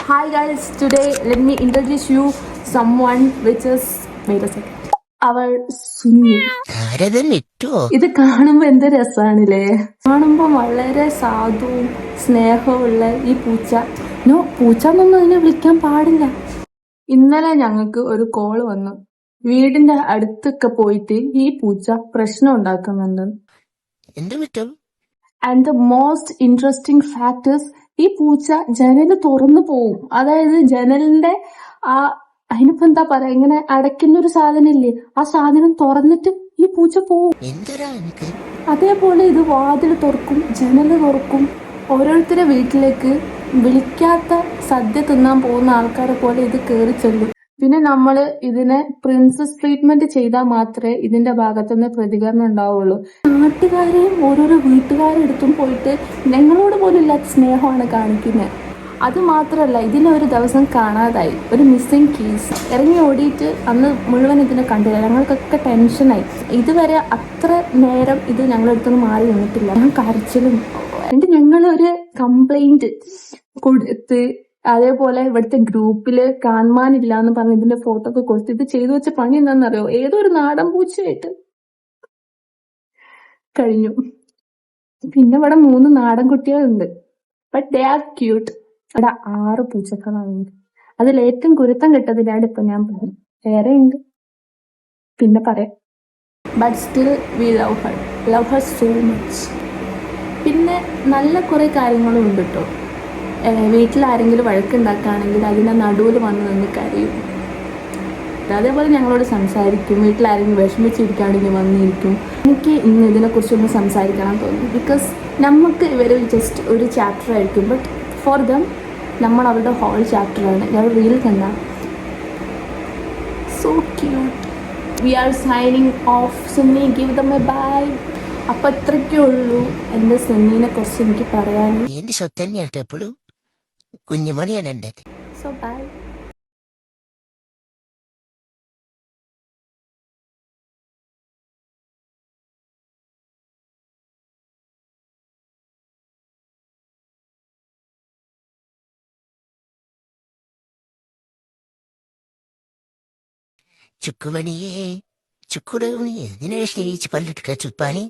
Hi guys, today let me introduce you someone which is wait a second. Our Sunni. ഇത് കാണുമ്പോ എന്ത് രസാണല്ലേ. കാണുമ്പോ വളരെ സാധുവും സ്നേഹമുള്ള ഈ പൂച്ച. പൂച്ച എന്നൊന്നും അതിനെ വിളിക്കാൻ പാടില്ല. ഇന്നലെ ഞങ്ങൾക്ക് ഒരു കോള് വന്നു. വീടിന്റെ അടുത്തൊക്കെ പോയിട്ട് ഈ പൂച്ച പ്രശ്നം ഉണ്ടാക്കുന്നുണ്ട്. And the most interesting fact is ഈ പൂച്ച ജനല് തുറന്നു പോവും. അതായത് ജനലിന്റെ അതിനിപ്പോ എന്താ പറയാ, ഇങ്ങനെ അടയ്ക്കുന്ന ഒരു സാധനം ഇല്ലേ, ആ സാധനം തുറന്നിട്ട് ഈ പൂച്ച പോവും. അതേപോലെ ഇത് വാതിൽ തുറക്കും, ജനല് തുറക്കും. ഓരോരുത്തരുടെ വീട്ടിലേക്ക് വിളിക്കാത്ത സദ്യ തിന്നാൻ പോകുന്ന ആൾക്കാരെ പോലെ ഇത് കയറി ചെല്ലും. പിന്നെ നമ്മൾ ഇതിനെ പ്രിൻസസ് ട്രീറ്റ്മെന്റ് ചെയ്താൽ മാത്രമേ ഇതിന്റെ ഭാഗത്തുനിന്ന് പ്രതികരണം ഉണ്ടാവുള്ളൂ. നാട്ടുകാരെയും ഓരോരോ വീട്ടുകാരെടുത്തും പോയിട്ട് ഞങ്ങളോട് പോലും ഇല്ലാത്ത സ്നേഹമാണ് കാണിക്കുന്നത്. അത് മാത്രമല്ല, ഇതിനെ ഒരു ദിവസം കാണാതായി, ഒരു മിസ്സിംഗ് കേസ്. ഇറങ്ങി ഓടിയിട്ട് അന്ന് മുഴുവൻ ഇതിനെ കണ്ടില്ല. ഞങ്ങൾക്കൊക്കെ ടെൻഷനായി. ഇതുവരെ അത്ര നേരം ഇത് ഞങ്ങളടുത്തൊന്നും മാറി നിന്നിട്ടില്ല. ഞാൻ കരച്ചിലും. എന്നിട്ട് ഞങ്ങളൊരു കംപ്ലൈന്റ് കൊടുത്ത്, അതേപോലെ ഇവിടുത്തെ ഗ്രൂപ്പില് കാണാനില്ല എന്ന് പറഞ്ഞ് ഇതിന്റെ ഫോട്ടോ ഒക്കെ കൊടുത്ത് ഇത് ചെയ്തു വെച്ച പണി എന്താണെന്നറിയോ? ഏതോ ഒരു നാടൻ പൂച്ചയായിട്ട് കഴിഞ്ഞു. പിന്നെ ഇവിടെ 3 നാടൻ കുട്ടികളുണ്ട്. But they are cute. ഇവിടെ 6 പൂച്ചക്കളാണ്. അതിൽ ഏറ്റവും കുരുത്തം കെട്ടതിലാണ് ഇപ്പൊ ഞാൻ പറഞ്ഞു. വേറെ ഉണ്ട്, പിന്നെ പറയാം. But still we love her so much. പിന്നെ നല്ല കുറെ കാര്യങ്ങളും ഉണ്ട് കേട്ടോ. വീട്ടിലാരെങ്കിലും വഴക്കുണ്ടാക്കുകയാണെങ്കിൽ അതിൻ്റെ നടുവിൽ വന്ന് നിന്ന് കരയും. അതേപോലെ ഞങ്ങളോട് സംസാരിക്കും. വീട്ടിലാരെങ്കിലും വിഷമിച്ചിരിക്കുകയാണെങ്കിൽ വന്നിരിക്കും. എനിക്ക് ഇന്ന് ഇതിനെക്കുറിച്ചൊന്ന് സംസാരിക്കണം തോന്നി. ബിക്കോസ് നമുക്ക് ഇവർ ജസ്റ്റ് ഒരു ചാപ്റ്റർ ആയിരിക്കും, ബട്ട് ഫോർ ദം നമ്മൾ അവരുടെ ഹോൾ ചാപ്റ്ററാണ്. ഞാൻ റീൽ കണ്ട so cute. We are signing off. Sunny, give them a bye. അപ്പം അത്രയ്ക്കേ ഉള്ളൂ എൻ്റെ സുന്നീനെ കുറിച്ച് എനിക്ക് പറയാൻ. കുഞ്ഞുമണിയാണ് എൻ്റെ. So by. ചുക്കുമണിയേ, ചുക്കുടമണിയെ, നിന്നെ സ്നേഹിച്ച് പല്ലിട്ട് ചുപ്പാനി.